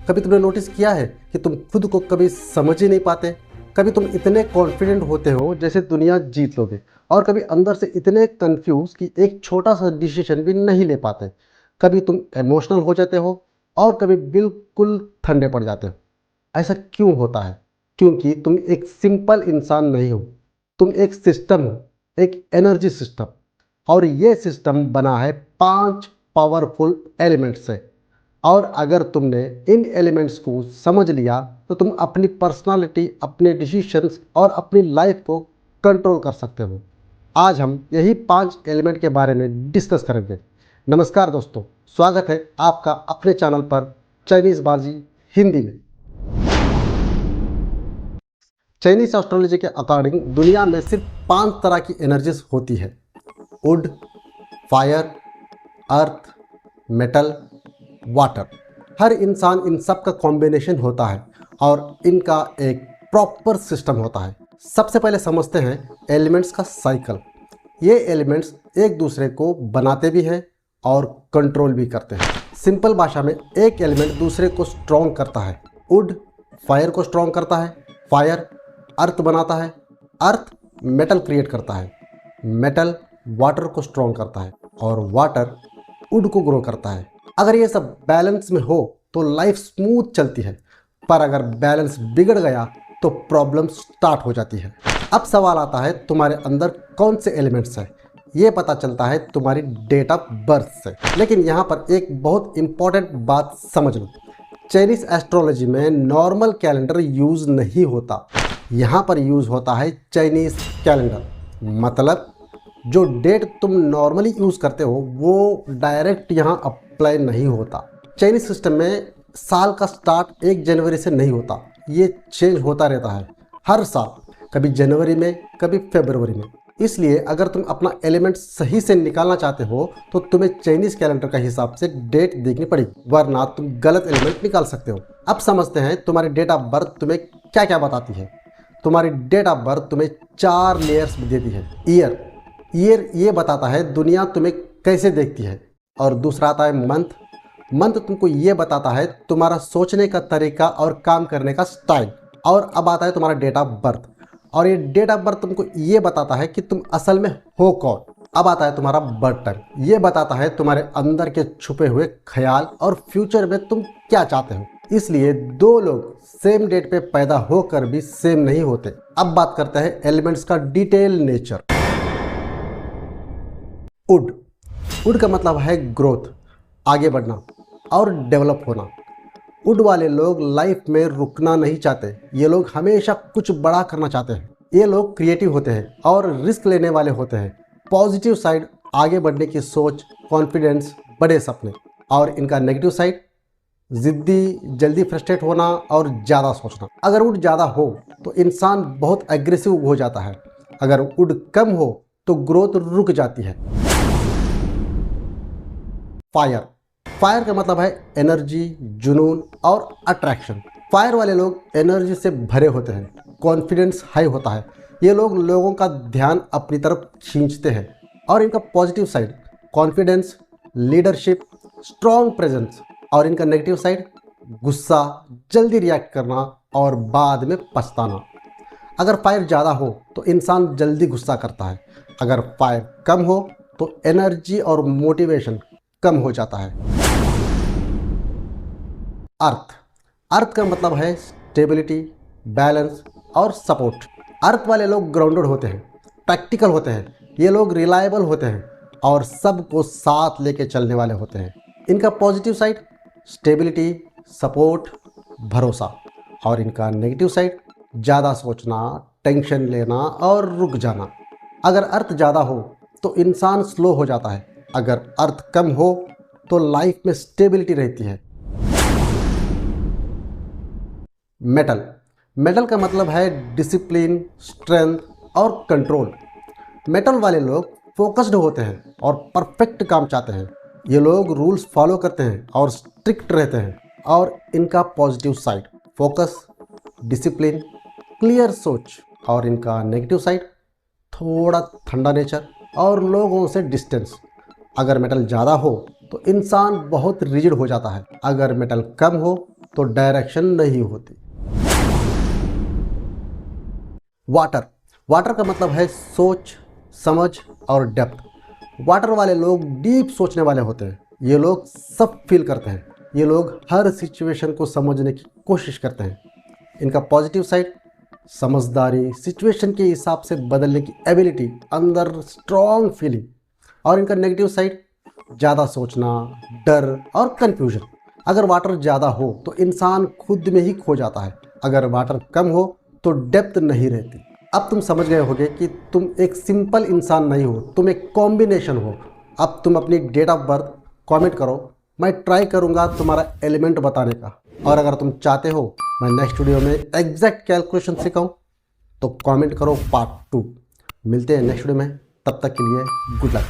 कभी तुमने नोटिस किया है कि तुम खुद को कभी समझ ही नहीं पाते? कभी तुम इतने कॉन्फिडेंट होते हो जैसे दुनिया जीत लोगे, और कभी अंदर से इतने कंफ्यूज कि एक छोटा सा डिसीजन भी नहीं ले पाते। कभी तुम इमोशनल हो जाते हो और कभी बिल्कुल ठंडे पड़ जाते हो। ऐसा क्यों होता है? क्योंकि तुम एक सिंपल इंसान नहीं हो, तुम एक सिस्टम हो, एक एनर्जी सिस्टम। और ये सिस्टम बना है 5 पावरफुल एलिमेंट्स से। और अगर तुमने इन एलिमेंट्स को समझ लिया तो तुम अपनी पर्सनालिटी, अपने डिसीजंस और अपनी लाइफ को कंट्रोल कर सकते हो। आज हम यही 5 एलिमेंट के बारे में डिस्कस करेंगे। नमस्कार दोस्तों, स्वागत है आपका अपने चैनल पर चाइनीज बाजी हिंदी में। चाइनीज एस्ट्रोलॉजी के अकॉर्डिंग दुनिया में सिर्फ 5 तरह की एनर्जीज होती है: wood, fire, earth, metal, water. हर इंसान इन सब का कॉम्बिनेशन होता है और इनका एक प्रॉपर सिस्टम होता है। सबसे पहले समझते हैं एलिमेंट्स का साइकिल। ये एलिमेंट्स एक दूसरे को बनाते भी हैं और कंट्रोल भी करते हैं। सिंपल भाषा में एक एलिमेंट दूसरे को स्ट्रॉन्ग करता है। वुड फायर को स्ट्रॉन्ग करता है, फायर अर्थ बनाता है, अर्थ मेटल क्रिएट करता है, मेटल वाटर को स्ट्रॉन्ग करता है और वाटर वुड को ग्रो करता है। अगर ये सब बैलेंस में हो तो लाइफ स्मूथ चलती है, पर अगर बैलेंस बिगड़ गया तो प्रॉब्लम स्टार्ट हो जाती है। अब सवाल आता है तुम्हारे अंदर कौन से एलिमेंट्स हैं। ये पता चलता है तुम्हारी डेट ऑफ बर्थ से। लेकिन यहाँ पर एक बहुत इंपॉर्टेंट बात समझ लो, चाइनीज एस्ट्रोलॉजी में नॉर्मल कैलेंडर यूज नहीं होता। यहाँ पर यूज होता है चाइनीज कैलेंडर। मतलब जो डेट तुम नॉर्मली यूज करते हो वो डायरेक्ट यहाँ अप्लाई नहीं होता। चाइनीज सिस्टम में साल का स्टार्ट 1 जनवरी से नहीं होता, ये चेंज होता रहता है हर साल, कभी जनवरी में कभी फरवरी में। इसलिए अगर तुम अपना एलिमेंट सही से निकालना चाहते हो तो तुम्हें चाइनीज कैलेंडर का हिसाब से डेट देखनी पड़ेगी, वरना तुम गलत एलिमेंट निकाल सकते हो। अब समझते हैं तुम्हारी डेट ऑफ बर्थ तुम्हें क्या क्या बताती है। तुम्हारी डेट ऑफ बर्थ तुम्हें 4 लेयर्स देती है। ईयर ये बताता है दुनिया तुम्हें कैसे देखती है। और दूसरा आता है मंथ। मंथ तुमको ये बताता है तुम्हारा सोचने का तरीका और काम करने का स्टाइल। और अब आता है तुम्हारा डेट ऑफ बर्थ, और ये डेट ऑफ बर्थ तुमको ये बताता है कि तुम असल में हो कौन। अब आता है तुम्हारा बर्थ टाइम। ये बताता है तुम्हारे अंदर के छुपे हुए ख्याल और फ्यूचर में तुम क्या चाहते हो। इसलिए 2 लोग सेम डेट पे पैदा होकर भी सेम नहीं होते। अब बात करते हैं एलिमेंट्स का डिटेल नेचर। वुड का मतलब है ग्रोथ, आगे बढ़ना और डेवलप होना। वुड वाले लोग लाइफ में रुकना नहीं चाहते। ये लोग हमेशा कुछ बड़ा करना चाहते हैं। ये लोग क्रिएटिव होते हैं और रिस्क लेने वाले होते हैं। पॉजिटिव साइड आगे बढ़ने की सोच, कॉन्फिडेंस, बड़े सपने। और इनका नेगेटिव साइड जिद्दी, जल्दी फ्रस्ट्रेट होना और ज़्यादा सोचना। अगर वुड ज़्यादा हो तो इंसान बहुत एग्रेसिव हो जाता है। अगर वुड कम हो तो ग्रोथ रुक जाती है। फायर का मतलब है एनर्जी, जुनून और अट्रैक्शन। फायर वाले लोग एनर्जी से भरे होते हैं, कॉन्फिडेंस हाई होता है। ये लोग लोगों का ध्यान अपनी तरफ खींचते हैं। और इनका positive side confidence, leadership, strong presence. और इनका नेगेटिव साइड गुस्सा, जल्दी रिएक्ट करना और बाद में पछताना। अगर फायर ज़्यादा हो तो इंसान जल्दी गुस्सा करता है। अगर फायर कम हो तो एनर्जी और मोटिवेशन कम हो जाता है। अर्थ का मतलब है स्टेबिलिटी, बैलेंस और सपोर्ट। अर्थ वाले लोग ग्राउंडेड होते हैं, प्रैक्टिकल होते हैं। ये लोग रिलायबल होते हैं और सबको साथ लेके चलने वाले होते हैं। इनका पॉजिटिव साइड स्टेबिलिटी, सपोर्ट, भरोसा। और इनका नेगेटिव साइड ज़्यादा सोचना, टेंशन लेना और रुक जाना। अगर अर्थ ज़्यादा हो तो इंसान स्लो हो जाता है। अगर अर्थ कम हो तो लाइफ में स्टेबिलिटी रहती है। मेटल का मतलब है डिसिप्लिन, स्ट्रेंथ और कंट्रोल। मेटल वाले लोग फोकस्ड होते हैं और परफेक्ट काम चाहते हैं। ये लोग रूल्स फॉलो करते हैं और स्ट्रिक्ट रहते हैं। और इनका positive side focus, discipline, clear सोच। और इनका नेगेटिव साइड थोड़ा ठंडा नेचर और लोगों से डिस्टेंस। अगर मेटल ज़्यादा हो तो इंसान बहुत रिजिड हो जाता है। अगर मेटल कम हो तो डायरेक्शन नहीं होती। वाटर का मतलब है सोच, समझ और डेप्थ। वाटर वाले लोग डीप सोचने वाले होते हैं। ये लोग सब फील करते हैं। ये लोग हर सिचुएशन को समझने की कोशिश करते हैं। इनका पॉजिटिव साइड समझदारी, सिचुएशन के हिसाब से बदलने की एबिलिटी, अंदर स्ट्रॉन्ग फीलिंग। और इनका नेगेटिव साइड ज़्यादा सोचना, डर और कंफ्यूजन। अगर वाटर ज़्यादा हो तो इंसान खुद में ही खो जाता है। अगर वाटर कम हो तो डेप्थ नहीं रहती। अब तुम समझ गए होगे कि तुम एक सिंपल इंसान नहीं हो, तुम एक कॉम्बिनेशन हो। अब तुम अपनी डेट ऑफ बर्थ कमेंट करो, मैं ट्राई करूँगा तुम्हारा एलिमेंट बताने का। और अगर तुम चाहते हो मैं नेक्स्ट वीडियो में एग्जैक्ट कैलकुलेशन सिखाऊं तो कमेंट करो पार्ट 2। मिलते हैं नेक्स्ट वीडियो में, तब तक के लिए गुड लक।